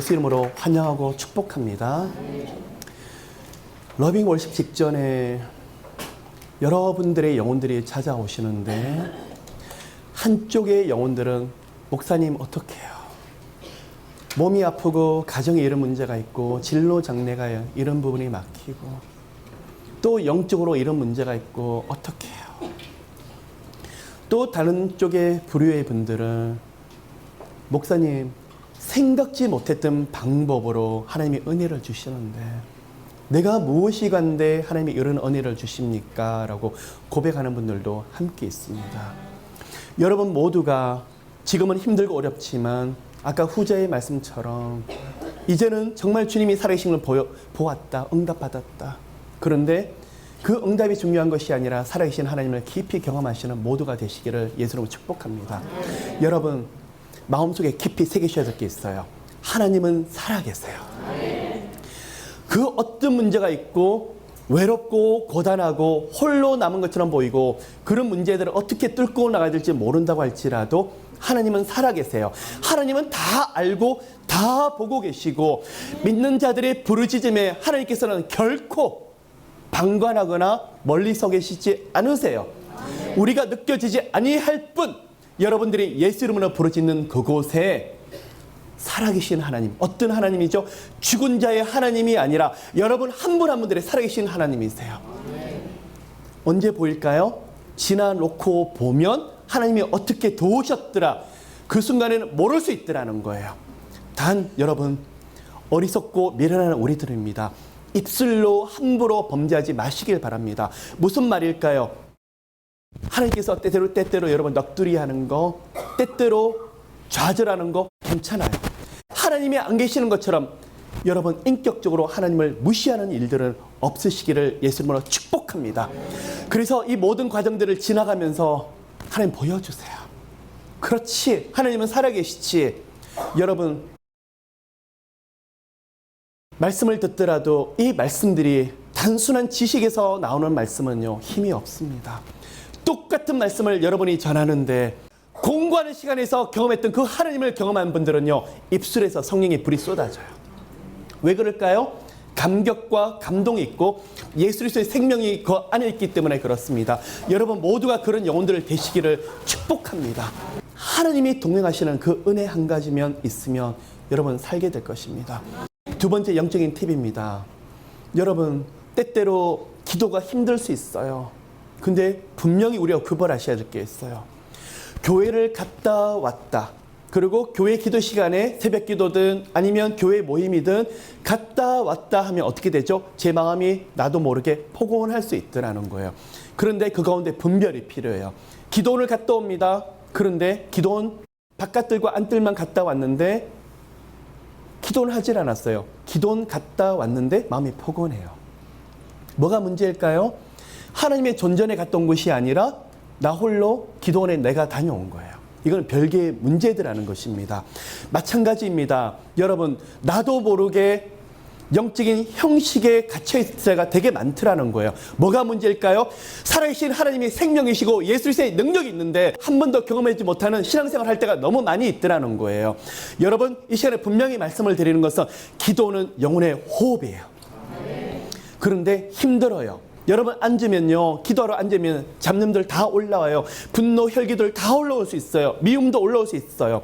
예수 이름으로 환영하고 축복합니다. 러빙 월십 직전에 여러분들의 영혼들이 찾아오시는데 한쪽의 영혼들은 목사님 어떻게 해요? 몸이 아프고 가정에 이런 문제가 있고 진로 장래가 이런 부분이 막히고 또 영적으로 이런 문제가 있고 어떻게 해요? 또 다른 쪽의 부류의 분들은 목사님 생각지 못했던 방법으로 하나님이 은혜를 주시는데 내가 무엇이 간데 하나님이 이런 은혜를 주십니까? 라고 고백하는 분들도 함께 있습니다. 여러분 모두가 지금은 힘들고 어렵지만 아까 후자의 말씀처럼 이제는 정말 주님이 살아계신 걸 보았다, 응답받았다. 그런데 그 응답이 중요한 것이 아니라 살아계신 하나님을 깊이 경험하시는 모두가 되시기를 예수로 축복합니다. 여러분 마음속에 깊이 새기셔야 될 게 있어요. 하나님은 살아계세요. 그 어떤 문제가 있고 외롭고 고단하고 홀로 남은 것처럼 보이고 그런 문제들을 어떻게 뚫고 나가야 될지 모른다고 할지라도 하나님은 살아계세요. 하나님은 다 알고 다 보고 계시고 믿는 자들의 부르짖음에 하나님께서는 결코 방관하거나 멀리 서 계시지 않으세요. 우리가 느껴지지 아니할 뿐 여러분들이 예수 이름으로 부르짖는 그곳에 살아계신 하나님, 어떤 하나님이죠? 죽은 자의 하나님이 아니라 여러분 한 분 한 분들의 살아계신 하나님이세요. 언제 보일까요? 지나놓고 보면 하나님이 어떻게 도우셨더라. 그 순간에는 모를 수 있더라는 거예요. 단 여러분 어리석고 미련한 우리들입니다. 입술로 함부로 범죄하지 마시길 바랍니다. 무슨 말일까요? 하나님께서 때때로 여러분 넋두리하는 거, 때때로 좌절하는 거 괜찮아요. 하나님이 안 계시는 것처럼 여러분 인격적으로 하나님을 무시하는 일들은 없으시기를 예수님으로 축복합니다. 그래서 이 모든 과정들을 지나가면서 하나님 보여주세요. 그렇지, 하나님은 살아계시지. 여러분 말씀을 듣더라도 이 말씀들이 단순한 지식에서 나오는 말씀은요 힘이 없습니다. 똑같은 말씀을 여러분이 전하는데 공부하는 시간에서 경험했던 그 하나님을 경험한 분들은요 입술에서 성령의 불이 쏟아져요. 왜 그럴까요? 감격과 감동이 있고 예수 그리스도의 생명이 그 안에 있기 때문에 그렇습니다. 여러분 모두가 그런 영혼들을 되시기를 축복합니다. 하나님이 동행하시는 그 은혜 한 가지면 있으면 여러분 살게 될 것입니다. 두 번째 영적인 팁입니다. 여러분 때때로 기도가 힘들 수 있어요. 근데 분명히 우리가 구별하셔야 될 게 있어요. 교회를 갔다 왔다. 그리고 교회 기도 시간에 새벽 기도든 아니면 교회 모임이든 갔다 왔다 하면 어떻게 되죠? 제 마음이 나도 모르게 포곤할 수 있더라는 거예요. 그런데 그 가운데 분별이 필요해요. 기도원을 갔다 옵니다. 그런데 기도원 바깥들과 안뜰만 갔다 왔는데 기도는 하질 않았어요. 기도원 갔다 왔는데 마음이 포곤해요. 뭐가 문제일까요? 하나님의 존전에 갔다 온 것이 아니라 나 홀로 기도원에 내가 다녀온 거예요. 이건 별개의 문제들이라는 것입니다. 마찬가지입니다. 여러분 나도 모르게 영적인 형식에 갇혀있을 때가 되게 많더라는 거예요. 뭐가 문제일까요? 살아계신 하나님이 생명이시고 예수 그리스도의 능력이 있는데 한 번도 경험하지 못하는 신앙생활 할 때가 너무 많이 있더라는 거예요. 여러분 이 시간에 분명히 말씀을 드리는 것은 기도는 영혼의 호흡이에요. 그런데 힘들어요. 여러분 앉으면요 기도하러 앉으면 잡념들 다 올라와요. 분노 혈기들 다 올라올 수 있어요. 미움도 올라올 수 있어요.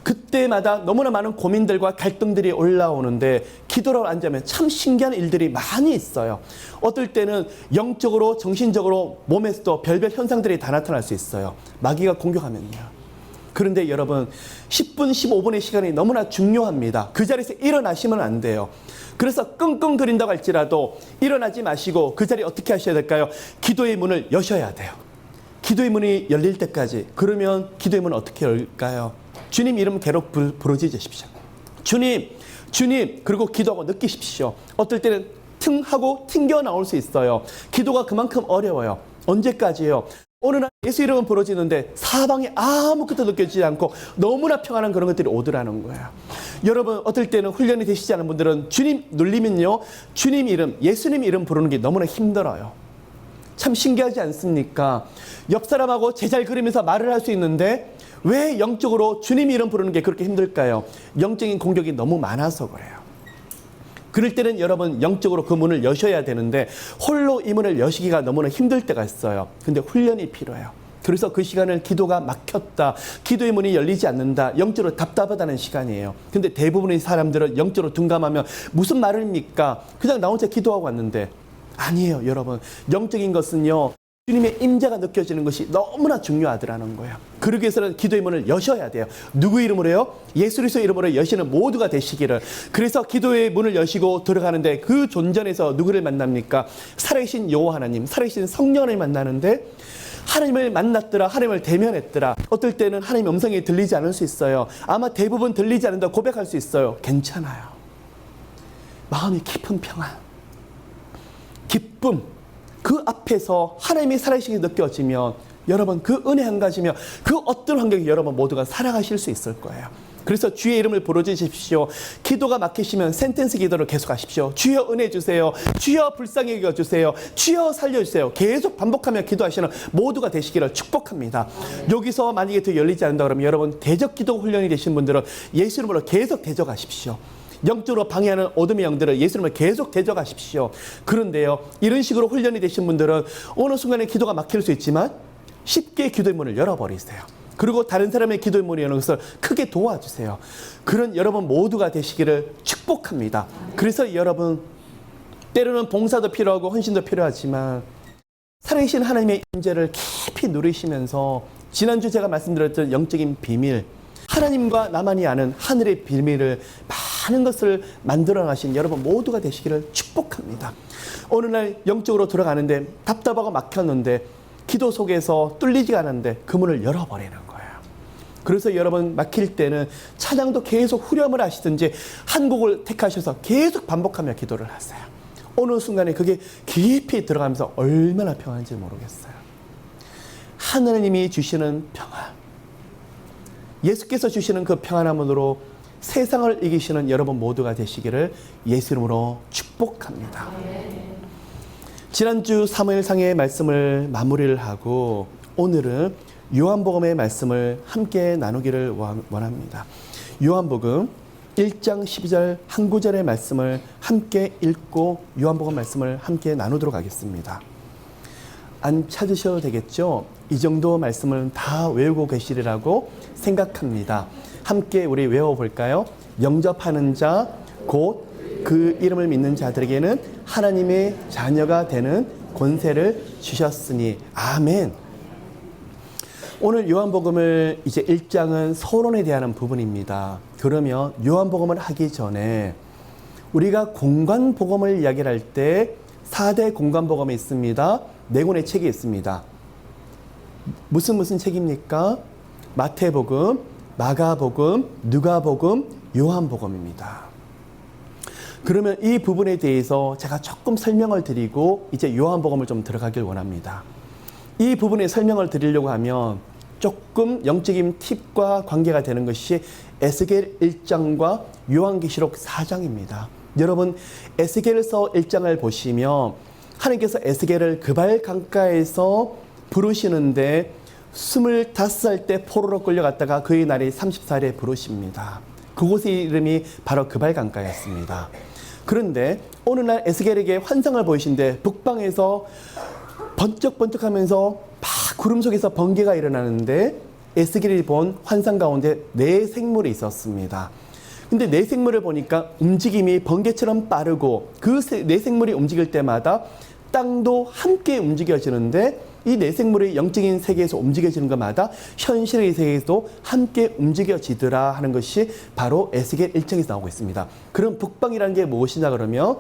그때마다 너무나 많은 고민들과 갈등들이 올라오는데 기도로 앉으면 참 신기한 일들이 많이 있어요. 어떨 때는 영적으로 정신적으로 몸에서도 별별 현상들이 다 나타날 수 있어요. 마귀가 공격하면요. 그런데 여러분 10분 15분의 시간이 너무나 중요합니다. 그 자리에서 일어나시면 안 돼요. 그래서 끙끙거린다고 할지라도 일어나지 마시고 그 자리에 어떻게 하셔야 될까요? 기도의 문을 여셔야 돼요. 기도의 문이 열릴 때까지. 그러면 기도의 문은 어떻게 열까요? 주님 이름 계속 부르짖으십시오. 주님, 주님. 그리고 기도하고 느끼십시오. 어떨 때는 튕하고 튕겨 나올 수 있어요. 기도가 그만큼 어려워요. 언제까지요? 어느 날 예수 이름은 부르짖는데 사방에 아무것도 느껴지지 않고 너무나 평안한 그런 것들이 오더라는 거예요. 여러분 어떨 때는 훈련이 되시지 않은 분들은 주님 눌리면요 주님 이름, 예수님 이름 부르는 게 너무나 힘들어요. 참 신기하지 않습니까? 옆 사람하고 제잘 그리면서 말을 할 수 있는데 왜 영적으로 주님 이름 부르는 게 그렇게 힘들까요? 영적인 공격이 너무 많아서 그래요. 그럴 때는 여러분 영적으로 그 문을 여셔야 되는데 홀로 이 문을 여시기가 너무나 힘들 때가 있어요. 근데 훈련이 필요해요. 그래서 그 시간을 기도가 막혔다, 기도의 문이 열리지 않는다, 영적으로 답답하다는 시간이에요. 근데 대부분의 사람들은 영적으로 둔감하면 무슨 말입니까? 그냥 나 혼자 기도하고 왔는데 아니에요. 여러분, 영적인 것은요, 주님의 임재가 느껴지는 것이 너무나 중요하더라는 거예요. 그러기 위해서는 기도의 문을 여셔야 돼요. 누구 이름으로요? 예수 그리스도 이름으로 여시는 모두가 되시기를. 그래서 기도의 문을 여시고 들어가는데 그 존전에서 누구를 만납니까? 살아계신 여호와 하나님, 살아계신 성령을 만나는데 하나님을 만났더라, 하나님을 대면했더라. 어떨 때는 하나님의 음성이 들리지 않을 수 있어요. 아마 대부분 들리지 않는다 고백할 수 있어요. 괜찮아요. 마음이 깊은 평안, 기쁨, 그 앞에서 하나님이 살아계시게 느껴지면 여러분 그 은혜 한 가지면 그 어떤 환경에 여러분 모두가 살아가실 수 있을 거예요. 그래서 주의 이름을 부르짖으십시오. 기도가 막히시면 센텐스 기도를 계속하십시오. 주여 은혜 주세요. 주여 불쌍히 여겨주세요. 주여 살려주세요. 계속 반복하며 기도하시는 모두가 되시기를 축복합니다. 여기서 만약에 더 열리지 않는다 그러면 여러분 대적 기도 훈련이 되신 분들은 예수 이름으로 계속 대적하십시오. 영적으로 방해하는 어둠의 영들을 예수 이름으로 계속 대적하십시오. 그런데요, 이런 식으로 훈련이 되신 분들은 어느 순간에 기도가 막힐 수 있지만 쉽게 기도의 문을 열어버리세요. 그리고 다른 사람의 기도의 문을 여는 것을 크게 도와주세요. 그런 여러분 모두가 되시기를 축복합니다. 그래서 여러분, 때로는 봉사도 필요하고 헌신도 필요하지만 살아계신 하나님의 임재를 깊이 누리시면서 지난주 제가 말씀드렸던 영적인 비밀, 하나님과 나만이 아는 하늘의 비밀을 많은 것을 만들어 가신 여러분 모두가 되시기를 축복합니다. 어느 날 영적으로 들어가는데 답답하고 막혔는데 기도 속에서 뚫리지가 않는데 그 문을 열어버리는 거예요. 그래서 여러분 막힐 때는 찬양도 계속 후렴을 하시든지 한 곡을 택하셔서 계속 반복하며 기도를 하세요. 어느 순간에 그게 깊이 들어가면서 얼마나 평안한지 모르겠어요. 하나님이 주시는 평안, 예수께서 주시는 그 평안함으로 세상을 이기시는 여러분 모두가 되시기를 예수 이름으로 축복합니다. 지난주 사무엘상의 말씀을 마무리를 하고 오늘은 요한복음의 말씀을 함께 나누기를 원합니다. 요한복음 1장 12절 한 구절의 말씀을 함께 읽고 요한복음 말씀을 함께 나누도록 하겠습니다. 안 찾으셔도 되겠죠? 이 정도 말씀을 다 외우고 계시리라고 생각합니다. 함께 우리 외워볼까요? 영접하는 자, 곧 그 이름을 믿는 자들에게는 하나님의 자녀가 되는 권세를 주셨으니. 아멘. 오늘 요한복음을 이제 1장은 서론에 대한 부분입니다. 그러면 요한복음을 하기 전에 우리가 공관복음을 이야기를 할 때 4대 공관복음이 있습니다. 4권의 책이 있습니다. 무슨 책입니까? 마태복음, 마가복음, 누가복음, 요한복음입니다. 그러면 이 부분에 대해서 제가 조금 설명을 드리고 이제 요한복음을 좀 들어가길 원합니다. 이 부분에 설명을 드리려고 하면 조금 영적인 팁과 관계가 되는 것이 에스겔 1장과 요한계시록 4장입니다. 여러분, 에스겔서 1장을 보시면 하나님께서 에스겔을 그발 강가에서 부르시는데 25살 때 포로로 끌려갔다가 그의 날이 30살에 부르십니다. 그곳의 이름이 바로 그발 강가였습니다. 그런데 어느 날 에스겔에게 환상을 보이신데 북방에서 번쩍번쩍하면서 막 구름 속에서 번개가 일어나는데 에스겔이 본 환상 가운데 4생물이 있었습니다. 근데 4생물을 보니까 움직임이 번개처럼 빠르고 그 4생물이 움직일 때마다 땅도 함께 움직여지는데 이 4생물이 영적인 세계에서 움직여지는 것마다 현실의 세계에서도 함께 움직여지더라 하는 것이 바로 에스겔 1장에서 나오고 있습니다. 그럼 북방이라는 게 무엇이냐 그러면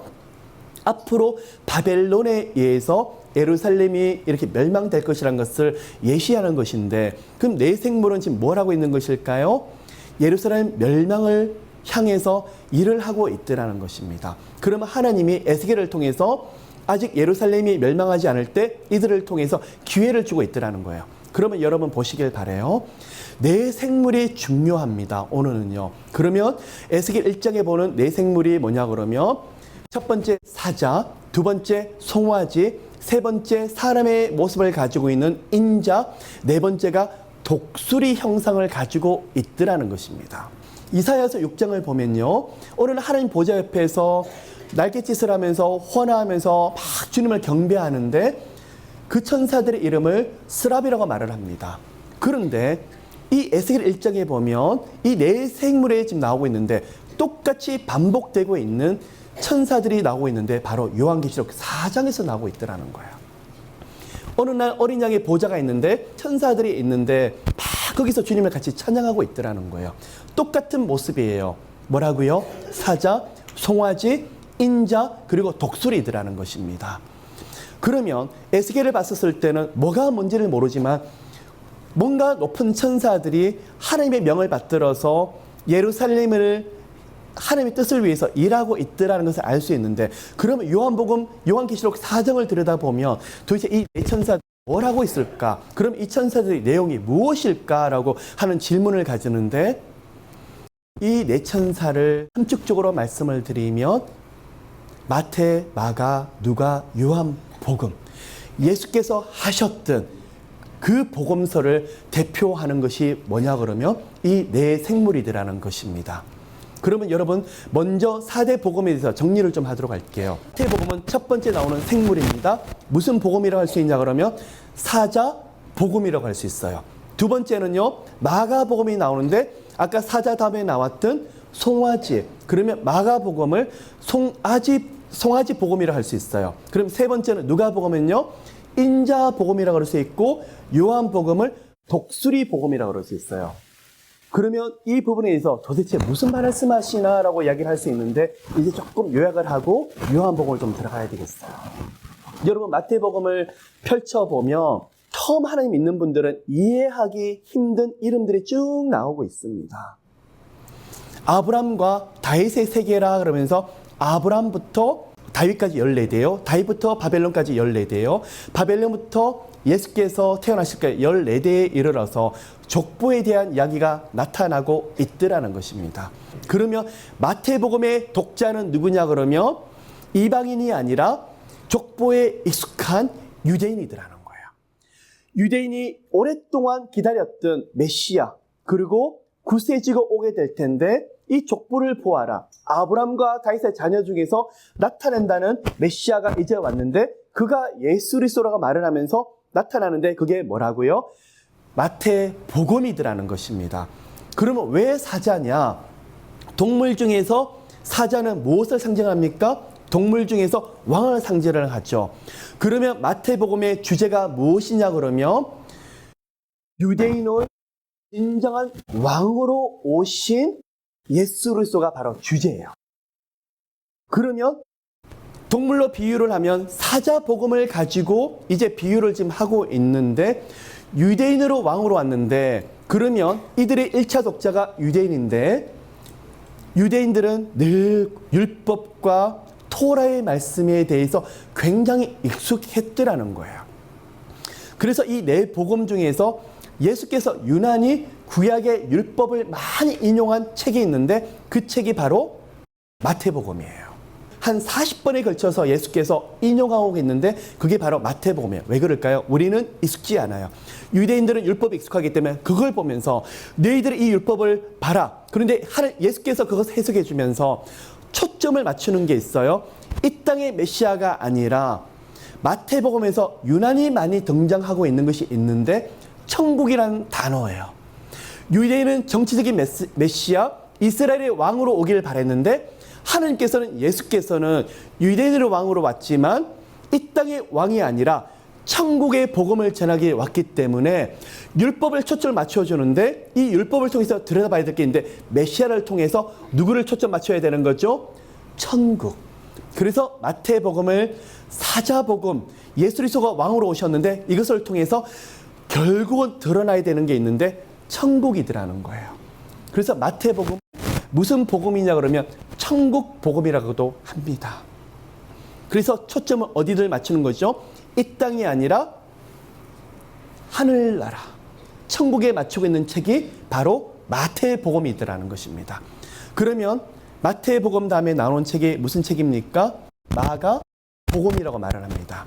앞으로 바벨론에 의해서 예루살렘이 이렇게 멸망될 것이라는 것을 예시하는 것인데, 그럼 4생물은 지금 뭘 하고 있는 것일까요? 예루살렘 멸망을 향해서 일을 하고 있더라는 것입니다. 그러면 하나님이 에스겔을 통해서 아직 예루살렘이 멸망하지 않을 때 이들을 통해서 기회를 주고 있더라는 거예요. 그러면 여러분 보시길 바라요. 4생물이 중요합니다. 오늘은요. 그러면 에스겔 1장에 보는 4생물이 뭐냐 그러면 첫 번째 사자, 두 번째 송아지, 세 번째 사람의 모습을 가지고 있는 인자, 네 번째가 독수리 형상을 가지고 있더라는 것입니다. 이사야서 6장을 보면요, 오늘 하나님 보좌 옆에서 날갯짓을 하면서 헌화하면서 막 주님을 경배하는데 그 천사들의 이름을 스랍이라고 말을 합니다. 그런데 이 에스겔 1장에 보면 이 네 생물에 지금 나오고 있는데 똑같이 반복되고 있는 천사들이 나오고 있는데 바로 요한계시록 4장에서 나오고 있더라는 거예요. 어느 날 어린 양의 보좌가 있는데 천사들이 있는데 막 거기서 주님을 같이 찬양하고 있더라는 거예요. 똑같은 모습이에요. 뭐라고요? 사자, 송아지, 인자, 그리고 독수리더라는 것입니다. 그러면 에스겔을 봤었을 때는 뭐가 뭔지를 모르지만 뭔가 높은 천사들이 하나님의 명을 받들어서 예루살렘을 하나님의 뜻을 위해서 일하고 있더라는 것을 알 수 있는데, 그러면 요한계시록 4장을 들여다보면 도대체 이 네 천사들이 뭘 하고 있을까? 그럼 이 천사들의 내용이 무엇일까라고 하는 질문을 가지는데, 이 네 천사를 함축적으로 말씀을 드리면 마태, 마가, 누가, 요한, 복음, 예수께서 하셨던 그 복음서를 대표하는 것이 뭐냐 그러면 이 네 생물이더라는 것입니다. 그러면 여러분 먼저 4대 복음에 대해서 정리를 좀 하도록 할게요. 마태복음은 첫 번째 나오는 생물입니다. 무슨 복음이라고 할 수 있냐 그러면 사자 복음이라고 할 수 있어요. 두 번째는요, 마가복음이 나오는데 아까 사자 다음에 나왔던 송아지, 그러면 마가복음을 송아지 복음이라고 할 수 있어요. 그럼 세 번째는 누가복음은요, 인자 복음이라고 할 수 있고 요한복음을 독수리 복음이라고 할 수 있어요. 그러면 이 부분에 대해서 도대체 무슨 말씀하시나라고 이야기를 할 수 있는데, 이제 조금 요약을 하고 요한복음을 좀 들어가야 되겠어요. 여러분 마태복음을 펼쳐보면 처음 하나님 믿는 분들은 이해하기 힘든 이름들이 쭉 나오고 있습니다. 아브람과 다윗의 세계라 그러면서 아브람부터 다윗까지 14대요. 다윗부터 바벨론까지 14대요. 바벨론부터 예수께서 태어나실까지 14대에 이르러서 족보에 대한 이야기가 나타나고 있더라는 것입니다. 그러면 마태복음의 독자는 누구냐 그러면 이방인이 아니라 족보에 익숙한 유대인이더라는 거예요. 유대인이 오랫동안 기다렸던 메시아, 그리고 구세주가 오게 될 텐데 이 족보를 보아라. 아브람과 다윗의 자녀 중에서 나타낸다는 메시아가 이제 왔는데 그가 예수 그리스도라고 말을 하면서 나타나는데 그게 뭐라고요? 마태복음이더라는 것입니다. 그러면 왜 사자냐? 동물 중에서 사자는 무엇을 상징합니까? 동물 중에서 왕을 상징을 하죠. 그러면 마태복음의 주제가 무엇이냐 그러면 유대인의 진정한 왕으로 오신 예수 그리스도가 바로 주제예요. 그러면 동물로 비유를 하면 사자복음을 가지고 이제 비유를 지금 하고 있는데, 유대인으로 왕으로 왔는데, 그러면 이들의 1차 독자가 유대인인데 유대인들은 늘 율법과 토라의 말씀에 대해서 굉장히 익숙했더라는 거예요. 그래서 이 네 복음 중에서 예수께서 유난히 구약의 율법을 많이 인용한 책이 있는데 그 책이 바로 마태복음이에요. 한 40번에 걸쳐서 예수께서 인용하고 있는데 그게 바로 마태복음이에요. 왜 그럴까요? 우리는 익숙지 않아요. 유대인들은 율법에 익숙하기 때문에 그걸 보면서 너희들이 이 율법을 봐라. 그런데 예수께서 그것을 해석해 주면서 초점을 맞추는 게 있어요. 이 땅의 메시아가 아니라 마태복음에서 유난히 많이 등장하고 있는 것이 있는데 천국이라는 단어예요. 유대인은 정치적인 메시아, 이스라엘의 왕으로 오기를 바랬는데 하나님께서는 예수께서는 유대인의 왕으로 왔지만 이 땅의 왕이 아니라 천국의 복음을 전하기 왔기 때문에 율법을 초점을 맞춰주는데 이 율법을 통해서 들여다봐야 될 게 있는데 메시아를 통해서 누구를 초점 맞춰야 되는 거죠? 천국. 그래서 마태복음을 사자복음, 예수 그리스도가 왕으로 오셨는데 이것을 통해서 결국은 드러나야 되는 게 있는데 천국이더라는 거예요. 그래서 마태복음 무슨 복음이냐 그러면 천국 복음이라고도 합니다. 그래서 초점을 어디를 맞추는 거죠? 이 땅이 아니라 하늘나라, 천국에 맞추고 있는 책이 바로 마태복음이더라는 것입니다. 그러면 마태복음 다음에 나오는 책이 무슨 책입니까? 마가복음이라고 말을 합니다.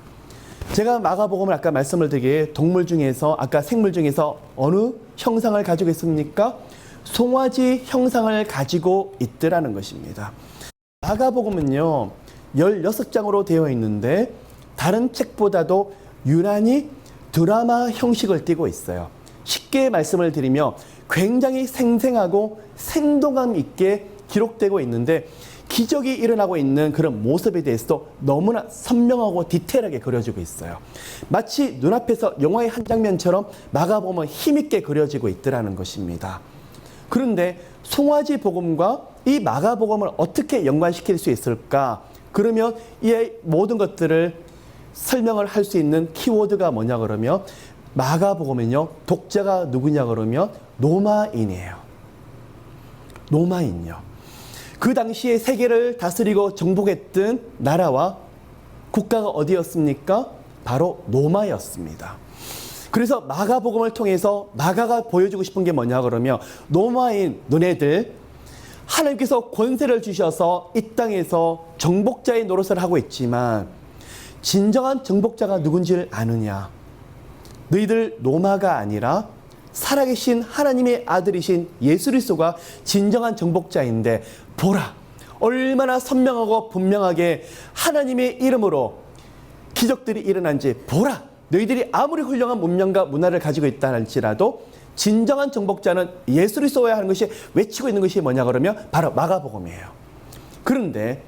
제가 마가복음을 아까 말씀을 드리기에 동물 중에서 아까 생물 중에서 어느 형상을 가지고 있습니까? 송아지 형상을 가지고 있더라는 것입니다. 마가복음은요 16장으로 되어 있는데 다른 책보다도 유난히 드라마 형식을 띠고 있어요. 쉽게 말씀을 드리며 굉장히 생생하고 생동감 있게 기록되고 있는데 기적이 일어나고 있는 그런 모습에 대해서도 너무나 선명하고 디테일하게 그려지고 있어요. 마치 눈앞에서 영화의 한 장면처럼 마가복음은 힘있게 그려지고 있더라는 것입니다. 그런데 송아지 복음과 이 마가복음을 어떻게 연관시킬 수 있을까? 그러면 이 모든 것들을 설명을 할 수 있는 키워드가 뭐냐 그러면 마가복음은요 독자가 누구냐 그러면 로마인이에요. 로마인요. 그 당시에 세계를 다스리고 정복했던 나라와 국가가 어디였습니까? 바로 로마였습니다. 그래서 마가복음을 통해서 마가가 보여주고 싶은 게 뭐냐 그러면 로마인 너네들 하나님께서 권세를 주셔서 이 땅에서 정복자의 노릇을 하고 있지만 진정한 정복자가 누군지를 아느냐? 너희들 로마가 아니라 살아계신 하나님의 아들이신 예수 그리스도가 진정한 정복자인데 보라 얼마나 선명하고 분명하게 하나님의 이름으로 기적들이 일어난지 보라 너희들이 아무리 훌륭한 문명과 문화를 가지고 있다 할지라도 진정한 정복자는 예수 그리스도여야 하는 것이 외치고 있는 것이 뭐냐 그러면 바로 마가복음이에요. 그런데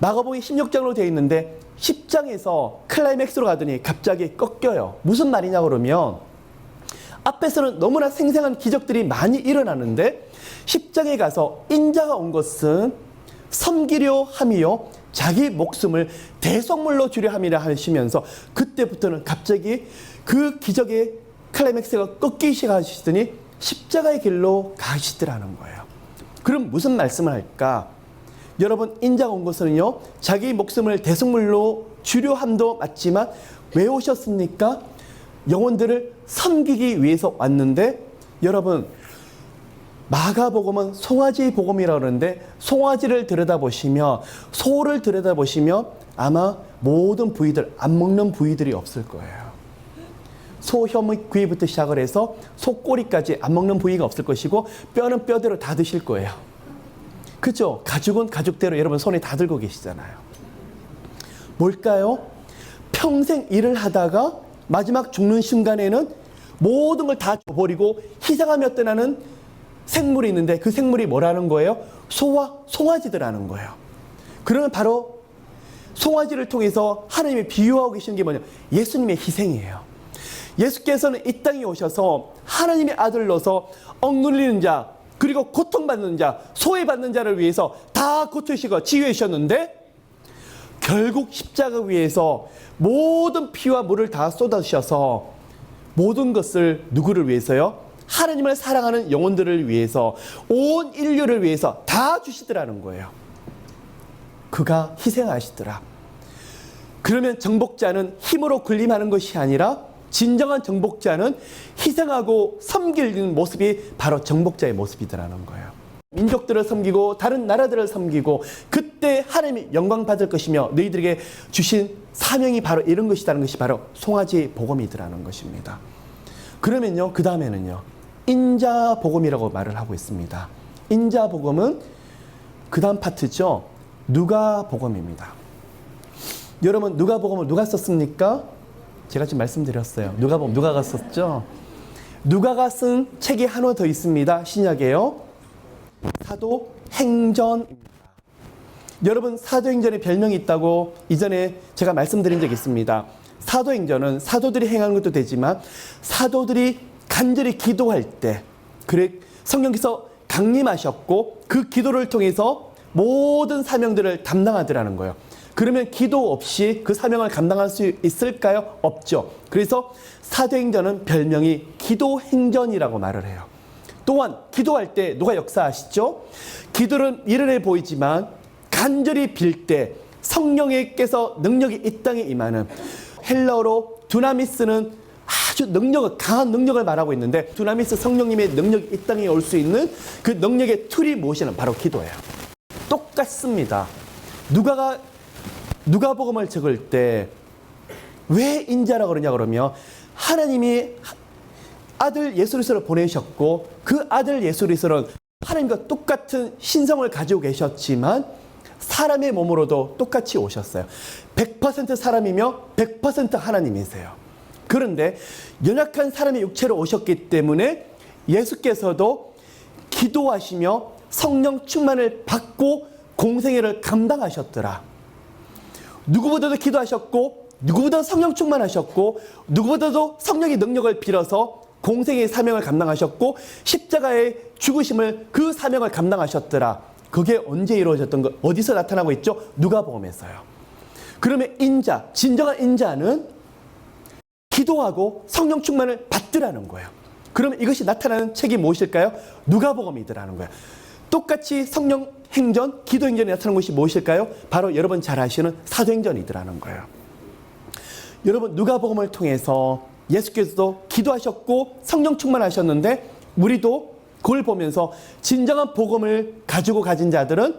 마가복음이 16장으로 되어 있는데 10장에서 클라이맥스로 가더니 갑자기 꺾여요. 무슨 말이냐 그러면 앞에서는 너무나 생생한 기적들이 많이 일어나는데 10장에 가서 인자가 온 것은 섬기려 함이요 자기 목숨을 대속물로 주려 함이라 하시면서 그때부터는 갑자기 그 기적의 클라이맥스가 꺾이기 시작하시더니 십자가의 길로 가시더라는 거예요. 그럼 무슨 말씀을 할까? 여러분 인자가 온 것은요 자기 목숨을 대속물로 주려 함도 맞지만 왜 오셨습니까? 영혼들을 섬기기 위해서 왔는데 여러분 마가복음은 송아지 복음이라고 그러는데 송아지를 들여다보시면 소를 들여다보시면 아마 모든 부위들 안 먹는 부위들이 없을 거예요. 소 혀부터 시작을 해서 소 꼬리까지 안 먹는 부위가 없을 것이고 뼈는 뼈대로 다 드실 거예요. 그죠? 가죽은 가죽대로 여러분 손에 다 들고 계시잖아요. 뭘까요? 평생 일을 하다가 마지막 죽는 순간에는 모든 걸 다 줘버리고 희생하며 떠나는 생물이 있는데 그 생물이 뭐라는 거예요? 소와 송아지들라는 거예요. 그러면 바로 송아지를 통해서 하나님이 비유하고 계시는 게 뭐냐? 예수님의 희생이에요. 예수께서는 이 땅에 오셔서 하나님의 아들로서 억눌리는 자 그리고 고통받는 자 소외받는 자를 위해서 다 고통하시고 치유하셨는데 결국 십자가 위에서 모든 피와 물을 다 쏟아주셔서 모든 것을 누구를 위해서요? 하나님을 사랑하는 영혼들을 위해서 온 인류를 위해서 다 주시더라는 거예요. 그가 희생하시더라. 그러면 정복자는 힘으로 군림하는 것이 아니라 진정한 정복자는 희생하고 섬기는 모습이 바로 정복자의 모습이더라는 거예요. 민족들을 섬기고 다른 나라들을 섬기고 그때 하나님이 영광 받을 것이며 너희들에게 주신 사명이 바로 이런 것이라는 것이 바로 송아지 복음이더라는 것입니다. 그러면요 그 다음에는요 인자 복음이라고 말을 하고 있습니다. 인자 복음은 그 다음 파트죠. 누가 복음입니다. 여러분 누가 복음을 누가 썼습니까? 제가 지금 말씀드렸어요. 누가 복음 누가가 썼죠. 누가가 쓴 책이 하나 더 있습니다. 신약에요. 사도행전입니다. 여러분 사도행전에 별명이 있다고 이전에 제가 말씀드린 적이 있습니다. 사도행전은 사도들이 행하는 것도 되지만 사도들이 간절히 기도할 때 그래 성령께서 강림하셨고 그 기도를 통해서 모든 사명들을 담당하더라는 거예요. 그러면 기도 없이 그 사명을 감당할 수 있을까요? 없죠. 그래서 사도행전은 별명이 기도행전이라고 말을 해요. 또한 기도할 때 누가 역사하시죠? 기도는 미련해 보이지만 간절히 빌 때 성령께서 능력이 이 땅에 임하는 헬라어로 두나미스는 아주 강한 능력을 말하고 있는데 두나미스 성령님의 능력이 이 땅에 올 수 있는 그 능력의 툴이 무엇이냐면 바로 기도예요. 똑같습니다. 누가복음을 적을 때 왜 인자라고 그러냐 그러면 하나님이 아들 예수 그리스도를 보내셨고 그 아들 예수 그리스도는 하나님과 똑같은 신성을 가지고 계셨지만 사람의 몸으로도 똑같이 오셨어요. 100% 사람이며 100% 하나님이세요. 그런데 연약한 사람의 육체로 오셨기 때문에 예수께서도 기도하시며 성령 충만을 받고 공생애를 감당하셨더라. 누구보다도 기도하셨고 누구보다도 성령 충만하셨고 누구보다도 성령의 능력을 빌어서 공생의 사명을 감당하셨고 십자가의 죽으심을 그 사명을 감당하셨더라. 그게 언제 이루어졌던 거 어디서 나타나고 있죠? 누가복음에서요. 그러면 인자, 진정한 인자는 기도하고 성령 충만을 받더라는 거예요. 그러면 이것이 나타나는 책이 무엇일까요? 누가복음이더라는 거예요. 똑같이 성령 행전, 기도 행전이 나타나는 것이 무엇일까요? 바로 여러분 잘 아시는 사도행전이더라는 거예요. 여러분 누가복음을 통해서 예수께서도 기도하셨고 성령 충만하셨는데 우리도 그걸 보면서 진정한 복음을 가지고 가진 자들은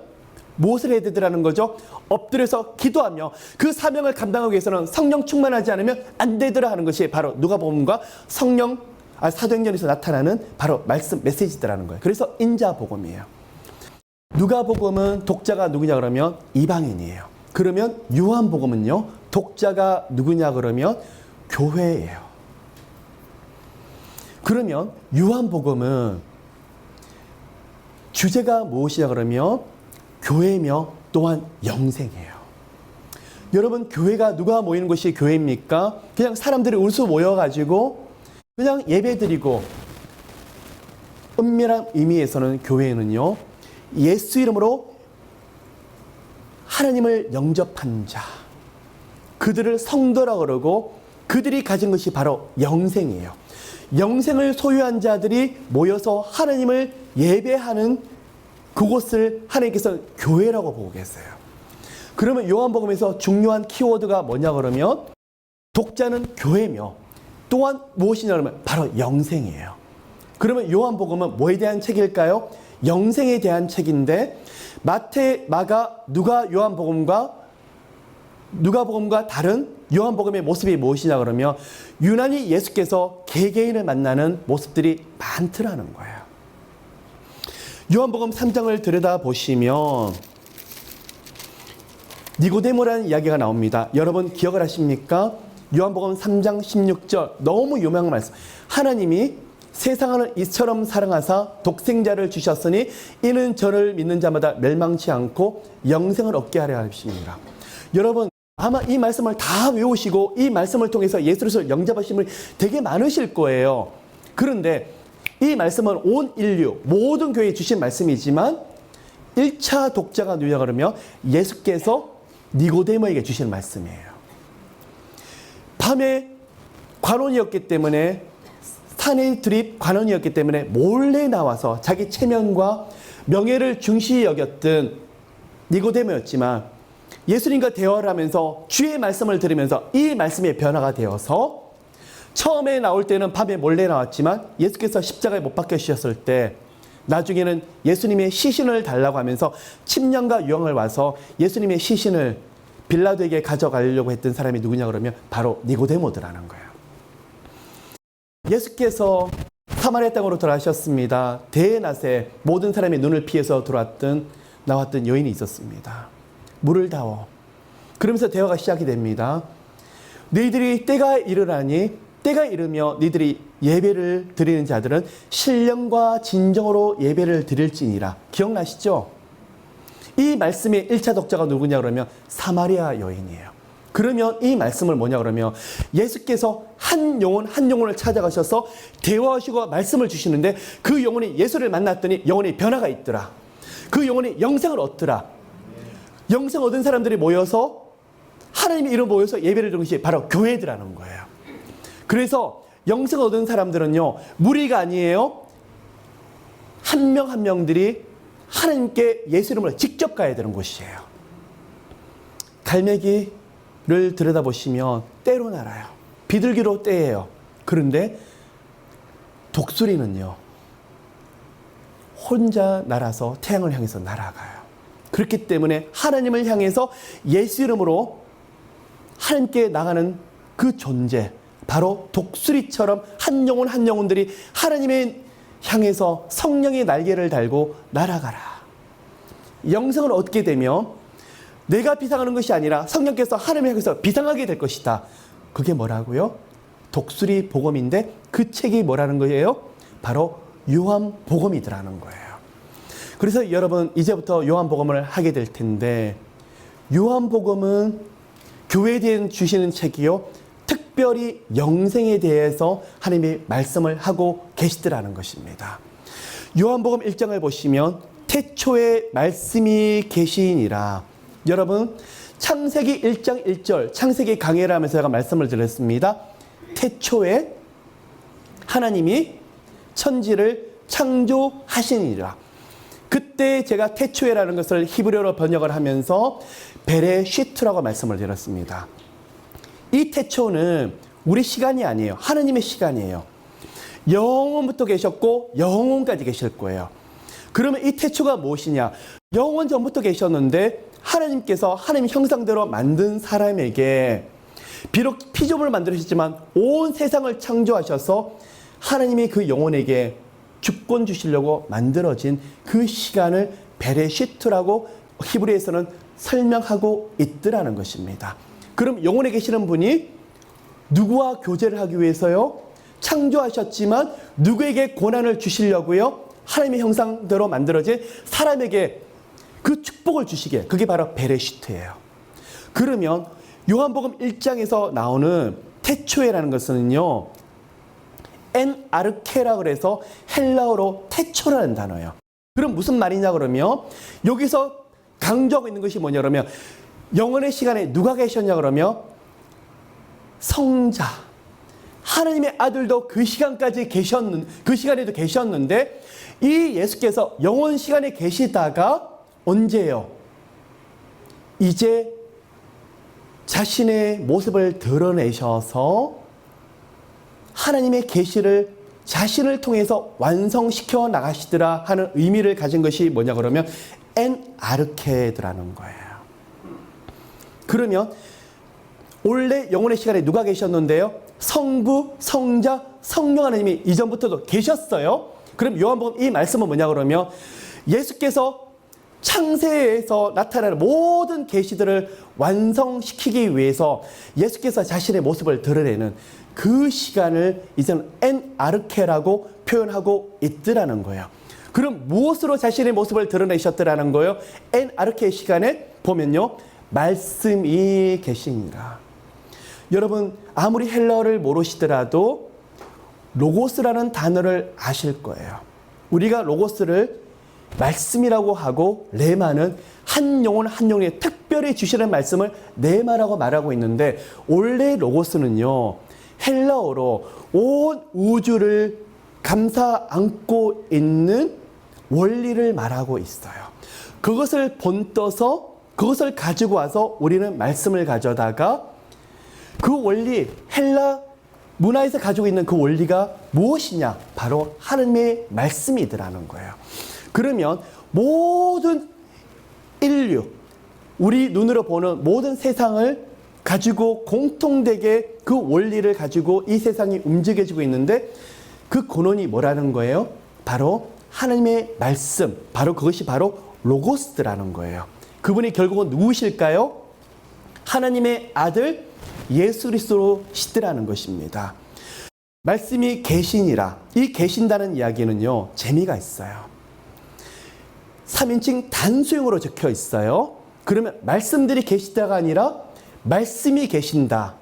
무엇을 해야 되더라는 거죠? 엎드려서 기도하며 그 사명을 감당하기 위해서는 성령 충만하지 않으면 안 되더라 하는 것이 바로 누가복음과 사도행전에서 나타나는 바로 말씀 메시지더라는 거예요. 그래서 인자복음이에요. 누가복음은 독자가 누구냐 그러면 이방인이에요. 그러면 요한복음은요 독자가 누구냐 그러면 교회예요. 그러면 요한복음은 주제가 무엇이냐 그러면 교회며 또한 영생이에요. 여러분 교회가 누가 모이는 것이 교회입니까? 그냥 사람들이 울수 모여가지고 그냥 예배드리고 은밀한 의미에서는 교회는요 예수 이름으로 하나님을 영접한 자 그들을 성도라고 그러고 그들이 가진 것이 바로 영생이에요. 영생을 소유한 자들이 모여서 하나님을 예배하는 그곳을 하나님께서 교회라고 보고 계세요. 그러면 요한복음에서 중요한 키워드가 뭐냐 그러면 독자는 교회며 또한 무엇이냐 그러면 바로 영생이에요. 그러면 요한복음은 뭐에 대한 책일까요? 영생에 대한 책인데 마태, 마가, 누가 누가복음과 다른 요한복음의 모습이 무엇이냐 그러면 유난히 예수께서 개개인을 만나는 모습들이 많더라는 거예요. 요한복음 3장을 들여다보시면 니고데모라는 이야기가 나옵니다. 여러분 기억을 하십니까? 요한복음 3장 16절 너무 유명한 말씀. 하나님이 세상을 이처럼 사랑하사 독생자를 주셨으니 이는 저를 믿는 자마다 멸망치 않고 영생을 얻게 하려 하십니다. 여러분 아마 이 말씀을 다 외우시고 이 말씀을 통해서 예수를 영접하신 분이 되게 많으실 거예요. 그런데 이 말씀은 온 인류 모든 교회에 주신 말씀이지만 1차 독자가 누구냐 그러면 예수께서 니고데모에게 주신 말씀이에요. 밤에 관원이었기 때문에 산의 드립 관원이었기 때문에 몰래 나와서 자기 체면과 명예를 중시 여겼던 니고데모였지만 예수님과 대화를 하면서 주의 말씀을 들으면서 이 말씀의 변화가 되어서 처음에 나올 때는 밤에 몰래 나왔지만 예수께서 십자가에 못 박혀주셨을 때 나중에는 예수님의 시신을 달라고 하면서 침략과 유황을 와서 예수님의 시신을 빌라도에게 가져가려고 했던 사람이 누구냐 그러면 바로 니고데모더라는 거예요. 예수께서 사마리아 땅으로 돌아가셨습니다. 대낮에 모든 사람의 눈을 피해서 나왔던 여인이 있었습니다. 물을 다오. 그러면서 대화가 시작이 됩니다. 너희들이 때가 이르라니 때가 이르며 너희들이 예배를 드리는 자들은 신령과 진정으로 예배를 드릴지니라. 기억나시죠? 이 말씀의 1차 독자가 누구냐 그러면 사마리아 여인이에요. 그러면 이 말씀을 뭐냐 그러면 예수께서 한 영혼을 찾아가셔서 대화하시고 말씀을 주시는데 그 영혼이 예수를 만났더니 영혼이 변화가 있더라. 그 영혼이 영생을 얻더라. 영생 얻은 사람들이 모여서 하나님의 이름 모여서 예배를 드리는 것이 바로 교회들하는 거예요. 그래서 영생 얻은 사람들은요 무리가 아니에요. 한 명 한 명들이 하나님께 예수 이름으로 직접 가야 되는 곳이에요. 갈매기를 들여다보시면 때로 날아요. 비둘기로 떼예요. 그런데 독수리는요 혼자 날아서 태양을 향해서 날아가요. 그렇기 때문에 하나님을 향해서 예수 이름으로 하나님께 나가는 그 존재, 바로 독수리처럼 한 영혼 한 영혼들이 하나님의 향해서 성령의 날개를 달고 날아가라. 영생을 얻게 되면 내가 비상하는 것이 아니라 성령께서 하나님을 향해서 비상하게 될 것이다. 그게 뭐라고요? 독수리 복음인데 그 책이 뭐라는 거예요? 바로 요한복음이더라는 거예요. 그래서 여러분 이제부터 요한복음을 하게 될 텐데 요한복음은 교회에 대해 주시는 책이요. 특별히 영생에 대해서 하나님이 말씀을 하고 계시더라는 것입니다. 요한복음 1장을 보시면 태초에 말씀이 계시니라. 여러분 창세기 1장 1절 창세기 강해를 하면서 제가 말씀을 드렸습니다. 태초에 하나님이 천지를 창조하시니라. 그때 제가 태초에라는 것을 히브리어로 번역을 하면서 베레시트라고 말씀을 드렸습니다. 이 태초는 우리 시간이 아니에요. 하나님의 시간이에요. 영원부터 계셨고 영원까지 계실 거예요. 그러면 이 태초가 무엇이냐? 영원 전부터 계셨는데 하나님께서 하나님 형상대로 만든 사람에게 비록 피조물을 만들으셨지만 온 세상을 창조하셔서 하나님이 그 영혼에게 주권 주시려고 만들어진 그 시간을 베레시트라고 히브리에서는 설명하고 있더라는 것입니다. 그럼 영혼에 계시는 분이 누구와 교제를 하기 위해서요? 창조하셨지만 누구에게 권한을 주시려고요? 하나님의 형상대로 만들어진 사람에게 그 축복을 주시게. 그게 바로 베레시트예요. 그러면 요한복음 1장에서 나오는 태초에라는 것은요. 엔 아르케라 그래서 헬라어로 태초라는 단어예요. 그럼 무슨 말이냐 그러면 여기서 강조하고 있는 것이 뭐냐 그러면 영원의 시간에 누가 계셨냐 그러면 성자 하나님의 아들도 그 시간까지 그 시간에도 계셨는데 이 예수께서 영원 시간에 계시다가 언제요? 이제 자신의 모습을 드러내셔서 하나님의 계시를 자신을 통해서 완성시켜 나가시더라 하는 의미를 가진 것이 뭐냐 그러면 엔 아르케드라는 거예요. 그러면 원래 영혼의 시간에 누가 계셨는데요? 성부, 성자, 성령 하나님이 이전부터도 계셨어요. 그럼 요한복음 이 말씀은 뭐냐 그러면 예수께서 창세에서 나타나는 모든 계시들을 완성시키기 위해서 예수께서 자신의 모습을 드러내는 그 시간을 이제는 엔 아르케라고 표현하고 있더라는 거예요. 그럼 무엇으로 자신의 모습을 드러내셨더라는 거예요? 엔 아르케 시간에 보면요. 말씀이 계시니라. 여러분 아무리 헬라어를 모르시더라도 로고스라는 단어를 아실 거예요. 우리가 로고스를 말씀이라고 하고 레마는 한 영혼 한 영혼에 특별히 주시는 말씀을 레마라고 말하고 있는데 원래 로고스는요. 헬라어로 온 우주를 감싸 안고 있는 원리를 말하고 있어요. 그것을 본떠서 그것을 가지고 와서 우리는 말씀을 가져다가 그 원리 헬라 문화에서 가지고 있는 그 원리가 무엇이냐? 바로 하나님의 말씀이더라는 거예요. 그러면 모든 인류, 우리 눈으로 보는 모든 세상을 가지고 공통되게 그 원리를 가지고 이 세상이 움직여지고 있는데 그 근원이 뭐라는 거예요? 바로 하나님의 말씀, 바로 그것이 바로 로고스라는 거예요. 그분이 결국은 누구실까요? 하나님의 아들 예수 그리스도시더라는 것입니다. 말씀이 계시니라. 이 계신다는 이야기는요. 재미가 있어요. 3인칭 단수형으로 적혀 있어요. 그러면 말씀들이 계시다가 아니라 말씀이 계신다.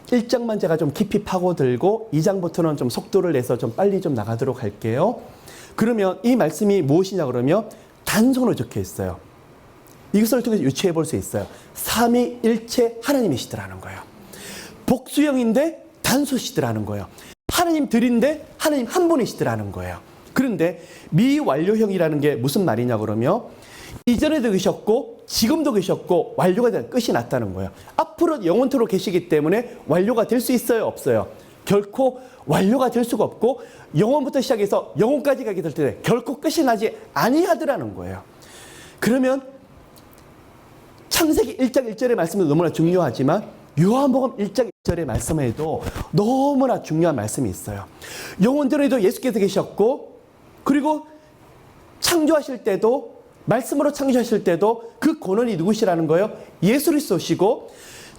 1장만 제가 좀 깊이 파고들고 2장부터는 좀 속도를 내서 좀 빨리 좀 나가도록 할게요. 그러면 이 말씀이 무엇이냐 그러면 단성으로 적혀 있어요. 이것을 통해서 유추해 볼 수 있어요. 삼위일체 하나님이시더라는 거예요. 복수형인데 단수시더라는 거예요. 하나님들인데 하나님 한 분이시더라는 거예요. 그런데 미완료형이라는 게 무슨 말이냐 그러면 이전에도 계셨고 지금도 계셨고 완료가 된 끝이 났다는 거예요. 앞으로 영원토록 계시기 때문에 완료가 될 수 있어요? 없어요? 결코 완료가 될 수가 없고 영원부터 시작해서 영원까지 가게 될 때 결코 끝이 나지 아니하더라는 거예요. 그러면 창세기 1장 1절의 말씀도 너무나 중요하지만 요한복음 1장 1절의 말씀에도 너무나 중요한 말씀이 있어요. 영원전에도 예수께서 계셨고, 그리고 창조하실 때도, 말씀으로 창조하실 때도 그 권원이 누구시라는 거예요? 예수 그리스도시고,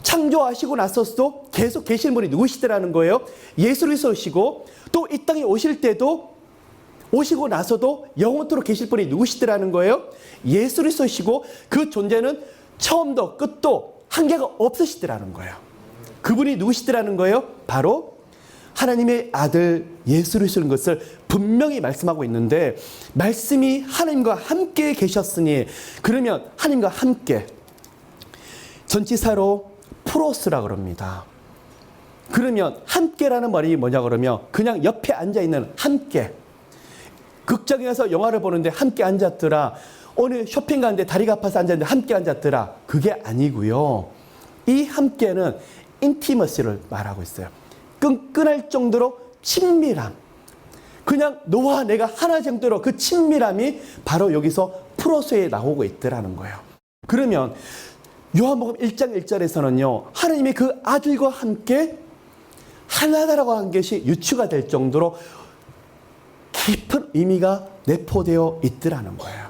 창조하시고 나서도 계속 계신 분이 누구시더라는 거예요? 예수 그리스도시고, 또 이 땅에 오실 때도, 오시고 나서도 영원토록 계실 분이 누구시더라는 거예요? 예수 그리스도시고, 그 존재는 처음도 끝도 한계가 없으시더라는 거예요. 그분이 누구시더라는 거예요? 바로 하나님의 아들 예수 그리스도인 것을 분명히 말씀하고 있는데, 말씀이 하나님과 함께 계셨으니, 그러면 하나님과 함께, 전치사로 프로스라 그럽니다. 그러면 함께라는 말이 뭐냐 그러면 그냥 옆에 앉아있는 함께. 극장에 가서 영화를 보는데 함께 앉았더라. 오늘 쇼핑 가는데 다리가 아파서 앉았는데 함께 앉았더라. 그게 아니고요. 이 함께는 인티머시를 말하고 있어요. 끈끈할 정도로 친밀함. 그냥 너와 내가 하나 정도로 그 친밀함이 바로 여기서 프로스에 나오고 있더라는 거예요. 그러면 요한복음 1장 1절에서는요. 하나님이 그 아들과 함께 하나다라고 한 것이 유추가 될 정도로 깊은 의미가 내포되어 있더라는 거예요.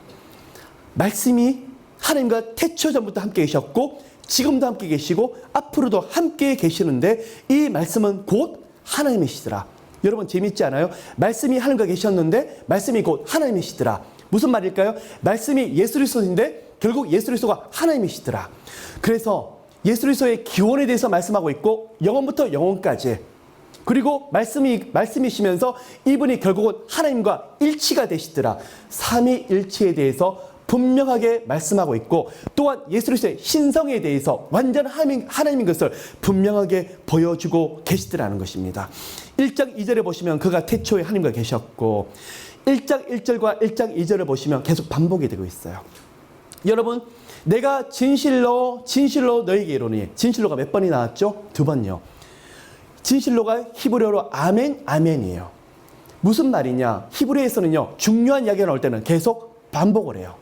말씀이 하나님과 태초 전부터 함께 계셨고, 지금도 함께 계시고, 앞으로도 함께 계시는데, 이 말씀은 곧 하나님이시더라. 여러분 재밌지 않아요? 말씀이 하나님과 계셨는데 말씀이 곧 하나님이시더라. 무슨 말일까요? 말씀이 예수 그리스도인데 결국 예수 그리스도가 하나님이시더라. 그래서 예수 그리스도의 기원에 대해서 말씀하고 있고, 영원부터 영원까지, 그리고 말씀이시면서 이분이 결국은 하나님과 일치가 되시더라. 삼위일체에 대해서 분명하게 말씀하고 있고, 또한 예수 그리스도의 신성에 대해서 완전 하나님인 것을 분명하게 보여주고 계시더라는 것입니다. 1장 2절에 보시면 그가 태초에 하나님과 계셨고, 1장 1절과 1장 2절을 보시면 계속 반복이 되고 있어요. 여러분, 내가 진실로 너에게 이르노니, 진실로가 몇 번이 나왔죠? 2번요. 진실로가 히브리어로 아멘, 아멘이에요. 무슨 말이냐? 히브리어에서는요, 중요한 이야기가 나올 때는 계속 반복을 해요.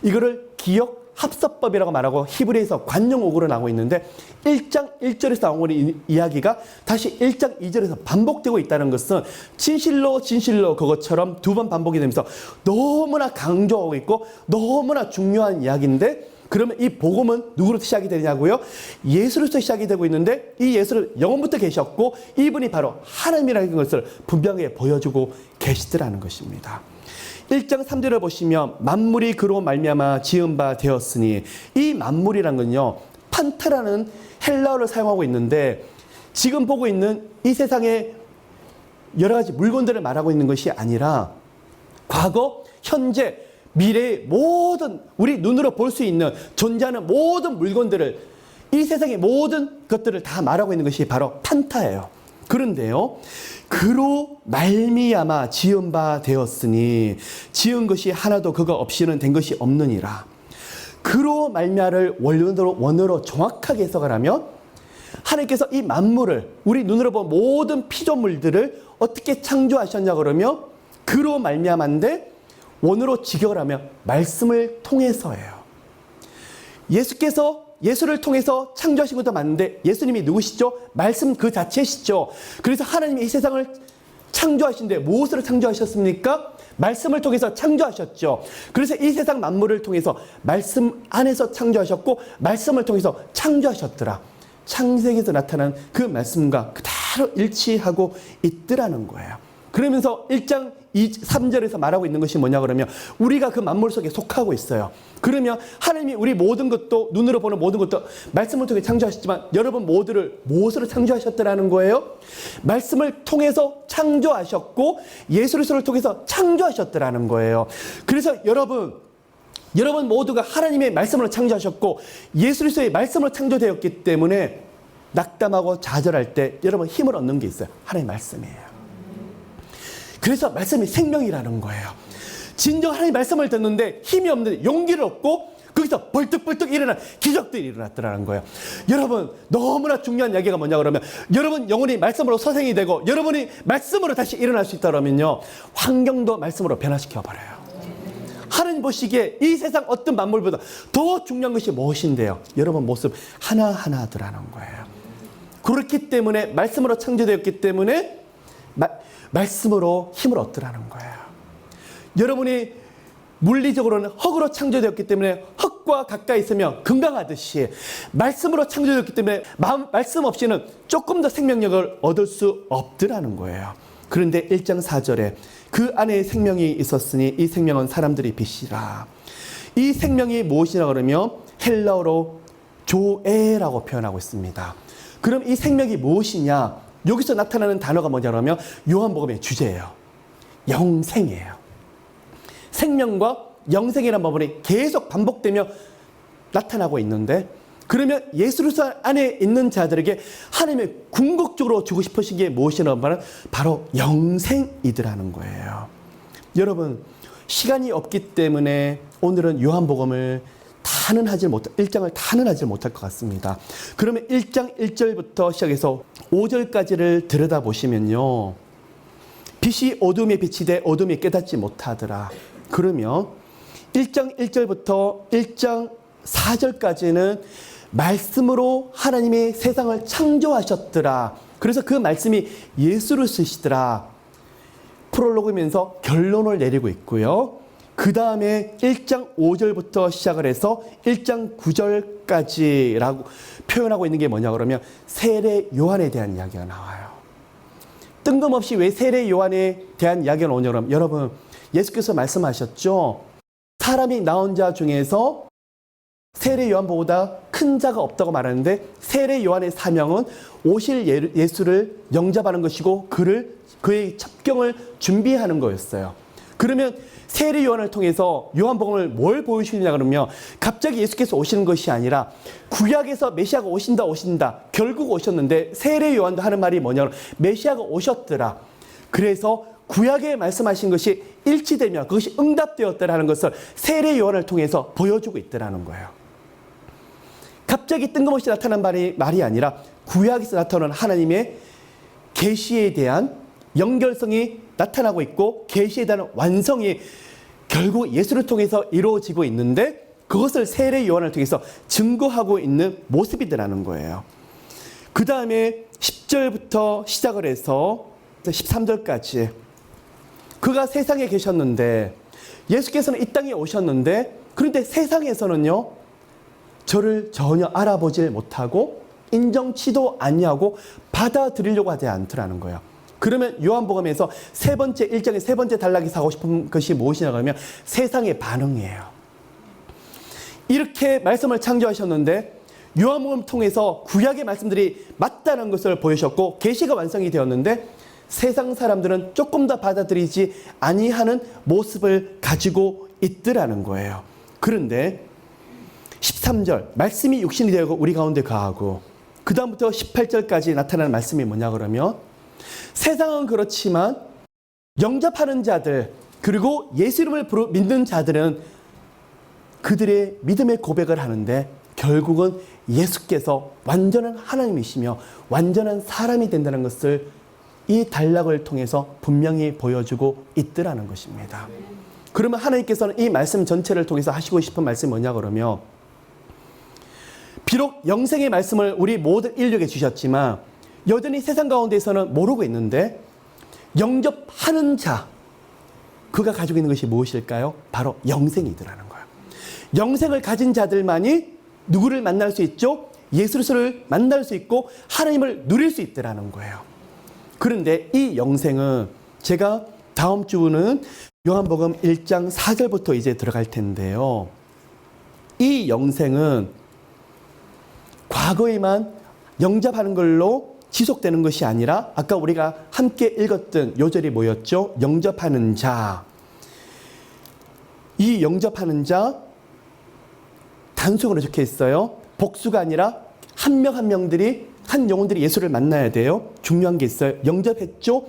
이거를 기억 합서법이라고 말하고 히브리어에서 관용어구로 나오고 있는데, 1장 1절에서 나오는 이야기가 다시 1장 2절에서 반복되고 있다는 것은 진실로 그것처럼 2번 반복이 되면서 너무나 강조하고 있고 너무나 중요한 이야기인데, 그러면 이 복음은 누구로부터 시작이 되냐고요? 예수로부터 시작이 되고 있는데, 이 예수는 영원부터 계셨고 이분이 바로 하나님이라는 것을 분명하게 보여주고 계시더라는 것입니다. 1장 3절을 보시면 만물이 그로 말미암아 지은 바 되었으니, 이 만물이란 건요, 판타라는 헬라어를 사용하고 있는데, 지금 보고 있는 이 세상의 여러 가지 물건들을 말하고 있는 것이 아니라 과거, 현재, 미래의 모든 우리 눈으로 볼 수 있는 존재하는 모든 물건들을, 이 세상의 모든 것들을 다 말하고 있는 것이 바로 판타예요. 그런데요, 그로 말미암아 지은 바 되었으니, 지은 것이 하나도 그가 없이는 된 것이 없느니라. 그로 말미암아를 원어로 정확하게 해석을 하면, 하나님께서 이 만물을, 우리 눈으로 본 모든 피조물들을 어떻게 창조하셨냐 그러면 그로 말미암아인데, 원어로 직역을 하면 말씀을 통해서예요. 예수를 통해서 창조하신 것도 맞는데, 예수님이 누구시죠? 말씀 그 자체시죠. 그래서 하나님이 이 세상을 창조하신데 무엇으로 창조하셨습니까? 말씀을 통해서 창조하셨죠. 그래서 이 세상 만물을 통해서 말씀 안에서 창조하셨고, 말씀을 통해서 창조하셨더라. 창세기에서 나타난 그 말씀과 그대로 일치하고 있더라는 거예요. 그러면서 1장 3절에서 말하고 있는 것이 뭐냐 그러면, 우리가 그 만물 속에 속하고 있어요. 그러면 하나님이 우리 모든 것도, 눈으로 보는 모든 것도 말씀을 통해 창조하셨지만, 여러분 모두를 무엇으로 창조하셨더라는 거예요? 말씀을 통해서 창조하셨고 예수 그리스도를 통해서 창조하셨더라는 거예요. 그래서 여러분 모두가 하나님의 말씀으로 창조하셨고 예수 그리스도의 말씀으로 창조되었기 때문에, 낙담하고 좌절할 때 여러분 힘을 얻는 게 있어요. 하나님의 말씀이에요. 그래서 말씀이 생명이라는 거예요. 진정 하나님 말씀을 듣는데 힘이 없는데 용기를 얻고 거기서 벌떡벌떡 일어난 기적들이 일어났더라는 거예요. 여러분, 너무나 중요한 이야기가 뭐냐 그러면, 여러분 영혼이 말씀으로 소생이 되고 여러분이 말씀으로 다시 일어날 수 있다면요, 환경도 말씀으로 변화시켜 버려요. 하나님 보시기에 이 세상 어떤 만물보다 더 중요한 것이 무엇인데요? 여러분 모습 하나하나더라는 거예요. 그렇기 때문에 말씀으로 창조되었기 때문에 말씀으로 힘을 얻더라는 거예요. 여러분이 물리적으로는 흙으로 창조되었기 때문에 흙과 가까이 있으면 건강하듯이 말씀으로 창조되었기 때문에 말씀 없이는 조금 더 생명력을 얻을 수 없더라는 거예요. 그런데 1장 4절에 그 안에 생명이 있었으니 이 생명은 사람들의 빛이라. 이 생명이 무엇이라 그러면 헬라어로 조에라고 표현하고 있습니다. 그럼 이 생명이 무엇이냐? 여기서 나타나는 단어가 뭐냐면 요한복음의 주제예요. 영생이에요. 생명과 영생이라는 부분이 계속 반복되며 나타나고 있는데, 그러면 예수 그리스도 안에 있는 자들에게 하나님의 궁극적으로 주고 싶으신 게 무엇이냐면 바로 영생이더라는 거예요. 여러분, 시간이 없기 때문에 오늘은 요한복음을 1장을 다는 하지 못할 것 같습니다. 그러면 1장 1절부터 시작해서 5절까지를 들여다보시면요. 빛이 어둠에 비치되 어둠이 깨닫지 못하더라. 그러면 1장 1절부터 1장 4절까지는 말씀으로 하나님이 세상을 창조하셨더라. 그래서 그 말씀이 예수를 쓰시더라. 프롤로그면서 결론을 내리고 있고요. 그 다음에 1장 5절부터 시작을 해서 1장 9절까지라고 표현하고 있는 게 뭐냐 그러면 세례 요한에 대한 이야기가 나와요. 뜬금없이 왜 세례 요한에 대한 이야기가 나오냐 그러면 여러분, 예수께서 말씀하셨죠. 사람이 낳은 자 중에서 세례 요한보다 큰 자가 없다고 말하는데, 세례 요한의 사명은 오실 예수를 영접하는 것이고 그의 첩경을 준비하는 거였어요. 그러면 세례 요한을 통해서 요한복음을 뭘 보여주느냐 그러면 갑자기 예수께서 오시는 것이 아니라 구약에서 메시아가 오신다 결국 오셨는데, 세례 요한도 하는 말이 뭐냐면 메시아가 오셨더라. 그래서 구약에 말씀하신 것이 일치되며 그것이 응답되었다라는 것을 세례 요한을 통해서 보여주고 있더라는 거예요. 갑자기 뜬금없이 나타난 말이 아니라 구약에서 나타나는 하나님의 계시에 대한 연결성이 나타나고 있고 계시에 대한 완성이 결국 예수를 통해서 이루어지고 있는데, 그것을 세례 요한을 통해서 증거하고 있는 모습이더라는 거예요. 그 다음에 10절부터 시작을 해서 13절까지 그가 세상에 계셨는데, 예수께서는 이 땅에 오셨는데, 그런데 세상에서는요 저를 전혀 알아보질 못하고 인정치도 아니하고 받아들이려고 하지 않더라는 거예요. 그러면 요한복음에서 1장의 세 번째 단락에서 하고 싶은 것이 무엇이냐 그러면 세상의 반응이에요. 이렇게 말씀을 창조하셨는데 요한복음 통해서 구약의 말씀들이 맞다는 것을 보여주셨고 계시가 완성이 되었는데, 세상 사람들은 조금 더 받아들이지 아니하는 모습을 가지고 있더라는 거예요. 그런데 13절 말씀이 육신이 되고 우리 가운데 거하고, 그 다음부터 18절까지 나타나는 말씀이 뭐냐 그러면 세상은 그렇지만 영접하는 자들 그리고 예수 이름을 믿는 자들은 그들의 믿음의 고백을 하는데 결국은 예수께서 완전한 하나님이시며 완전한 사람이 된다는 것을 이 단락을 통해서 분명히 보여주고 있더라는 것입니다. 그러면 하나님께서는 이 말씀 전체를 통해서 하시고 싶은 말씀이 뭐냐 그러면, 비록 영생의 말씀을 우리 모든 인류에게 주셨지만 여전히 세상 가운데에서는 모르고 있는데, 영접하는 자 그가 가지고 있는 것이 무엇일까요? 바로 영생이더라는 거예요. 영생을 가진 자들만이 누구를 만날 수 있죠? 예수 그리스도를 만날 수 있고 하나님을 누릴 수 있더라는 거예요. 그런데 이 영생은 제가 다음 주는 요한복음 1장 4절부터 이제 들어갈 텐데요. 이 영생은 과거에만 영접하는 걸로 지속되는 것이 아니라 아까 우리가 함께 읽었던 요절이 뭐였죠? 영접하는 자. 이 영접하는 자 단수으로 적혀 있어요. 복수가 아니라 한 명 한 명들이 한 영혼들이 예수를 만나야 돼요. 중요한 게 있어요. 영접했죠?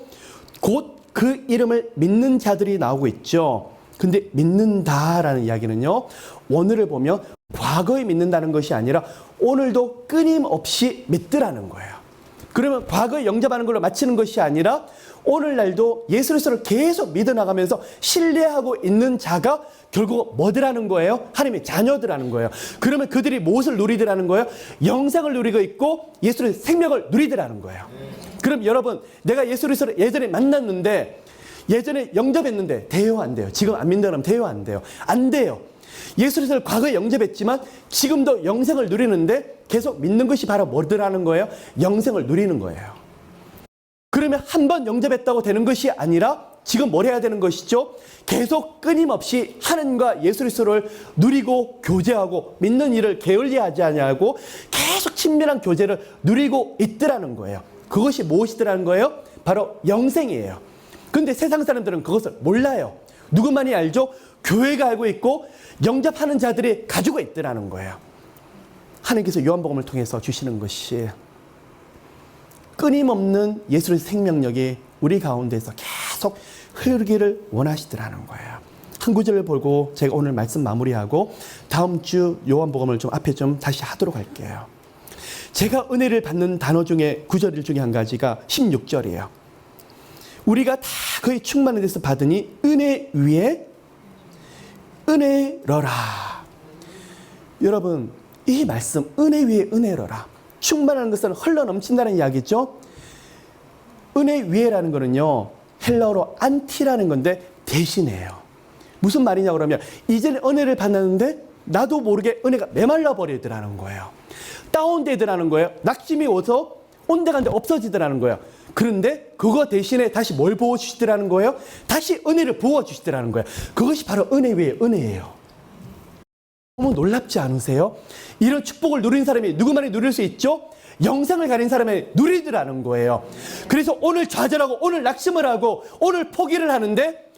곧 그 이름을 믿는 자들이 나오고 있죠. 근데 믿는다라는 이야기는요, 오늘을 보면 과거에 믿는다는 것이 아니라 오늘도 끊임없이 믿더라는 거예요. 그러면 과거에 영접하는 걸로 마치는 것이 아니라 오늘날도 예수 그리스도를 계속 믿어나가면서 신뢰하고 있는 자가 결국 뭐더라는 거예요? 하나님의 자녀들라는 거예요. 그러면 그들이 무엇을 누리더라는 거예요? 영생을 누리고 있고 예수의 생명을 누리더라는 거예요. 그럼 여러분, 내가 예수 그리스도를 예전에 만났는데, 예전에 영접했는데 돼요, 안 돼요? 지금 안 믿는다면 돼요, 안 돼요? 안 돼요. 예수 그리스도를 과거에 영접했지만 지금도 영생을 누리는데 계속 믿는 것이 바로 뭐더라는 거예요? 영생을 누리는 거예요. 그러면 한 번 영접했다고 되는 것이 아니라 지금 뭘 해야 되는 것이죠? 계속 끊임없이 하나님과 예수 그리스도를 누리고 교제하고 믿는 일을 게을리하지 아니하고 계속 친밀한 교제를 누리고 있더라는 거예요. 그것이 무엇이더라는 거예요? 바로 영생이에요. 근데 세상 사람들은 그것을 몰라요. 누구만이 알죠? 교회가 알고 있고 영접하는 자들이 가지고 있더라는 거예요. 하나님께서 요한복음을 통해서 주시는 것이 끊임없는 예수의 생명력이 우리 가운데서 계속 흐르기를 원하시더라는 거예요. 한 구절을 보고 제가 오늘 말씀 마무리하고 다음 주 요한복음을 좀 앞에 좀 다시 하도록 할게요. 제가 은혜를 받는 단어 중에 구절 중에 한 가지가 16절이에요. 우리가 다 거의 충만에 대해서 받으니 은혜 위에 은혜러라. 여러분, 이 말씀 은혜 위에 은혜러라. 충만한 것은 흘러 넘친다는 이야기죠. 은혜 위에라는 거는요, 헬라어로 안티라는 건데 대신이에요. 무슨 말이냐 그러면 이제는 은혜를 받았는데 나도 모르게 은혜가 메말라 버리더라는 거예요. 다운되더라는 거예요. 낙심이 와서 온데간데 없어지더라는 거예요. 그런데 그거 대신에 다시 뭘 부어주시더라는 거예요? 다시 은혜를 부어주시더라는 거예요. 그것이 바로 은혜 위에 은혜예요. 너무 놀랍지 않으세요? 이런 축복을 누린 사람이 누구만이 누릴 수 있죠? 영생을 가진 사람이 누리더라는 거예요. 그래서 오늘 좌절하고 오늘 낙심을 하고 오늘 포기를 하는데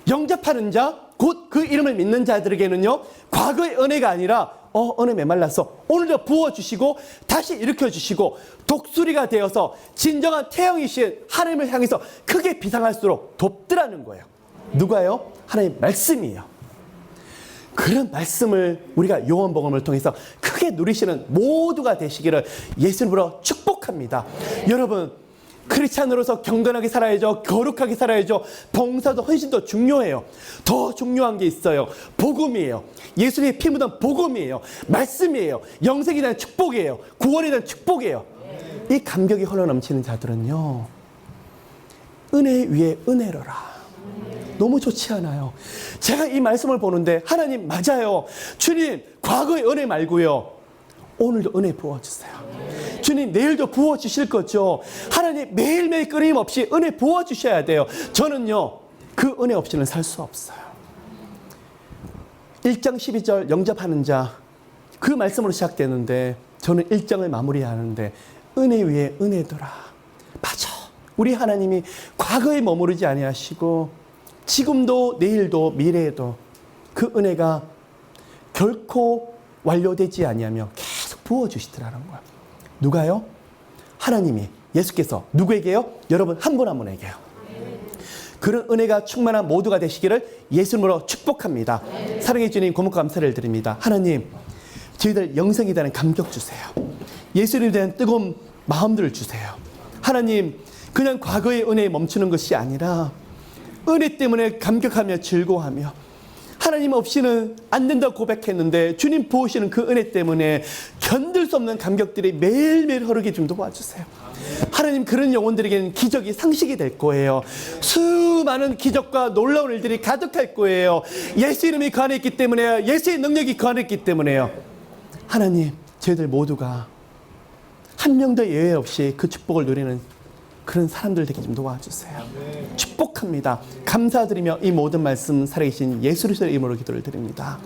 영접하는 자, 곧 그 이름을 믿는 자들에게는요, 과거의 은혜가 아니라 은혜 메말라서 오늘도 부어주시고 다시 일으켜주시고 독수리가 되어서 진정한 태양이신 하나님을 향해서 크게 비상할수록 돕더라는 거예요. 누가요? 하나님의 말씀이에요. 그런 말씀을 우리가 요한복음을 통해서 크게 누리시는 모두가 되시기를 예수님으로 축복합니다. 여러분, 크리스찬으로서 경건하게 살아야죠. 거룩하게 살아야죠. 봉사도 헌신도 중요해요. 더 중요한 게 있어요. 복음이에요. 예수님의 피 묻은 복음이에요. 말씀이에요. 영생에 대한 축복이에요. 구원에 대한 축복이에요. 이 감격이 흘러넘치는 자들은요, 은혜 위에 은혜로라. 너무 좋지 않아요? 제가 이 말씀을 보는데 하나님 맞아요. 주님, 과거의 은혜 말고요, 오늘도 은혜 부어주세요. 주님, 내일도 부어주실 거죠. 하나님, 매일매일 끊임없이 은혜 부어주셔야 돼요. 저는요, 그 은혜 없이는 살 수 없어요. 1장 12절 영접하는 자, 그 말씀으로 시작되는데 저는 1장을 마무리하는데 은혜 위에 은혜더라. 맞아. 우리 하나님이 과거에 머무르지 아니하시고 지금도 내일도 미래에도 그 은혜가 결코 완료되지 아니하며 계속 부어주시더라는 거야. 누가요? 하나님이, 예수께서 누구에게요? 여러분 한 분 한 분에게요. 그런 은혜가 충만한 모두가 되시기를 예수님으로 축복합니다. 사랑해 주님, 고맙고 감사를 드립니다. 하나님, 저희들 영생에 대한 감격 주세요. 예수님에 대한 뜨거운 마음들을 주세요. 하나님, 그냥 과거의 은혜에 멈추는 것이 아니라 은혜 때문에 감격하며 즐거워하며, 하나님 없이는 안 된다고 고백했는데 주님 부으시는 그 은혜 때문에 견딜 수 없는 감격들이 매일매일 흐르게 좀 도와주세요. 하나님, 그런 영혼들에게는 기적이 상식이 될 거예요. 수많은 기적과 놀라운 일들이 가득할 거예요. 예수 이름이 그 안에 있기 때문에요. 예수의 능력이 그 안에 있기 때문에요. 하나님, 저희들 모두가 한 명도 예외 없이 그 축복을 누리는 그런 사람들 되게 좀 도와주세요. 축복합니다. 감사드리며 이 모든 말씀 살아계신 예수 그리스도의 이름으로 기도를 드립니다.